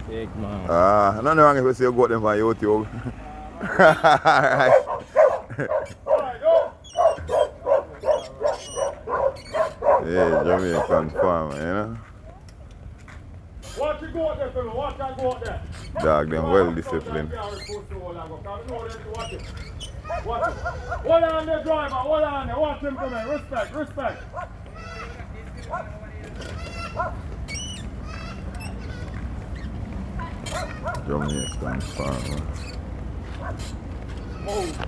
Big man. Nothing wrong if you say you got them on YouTube. Yeah, Jamaican farmer, you know. Watch it go out there, fella. Watch that go out there. Dog, them well disciplined. Watch it. Watch it. Hold on there, driver. Hold on there. Watch him come in. Respect, respect. Jamaican farmer. Move.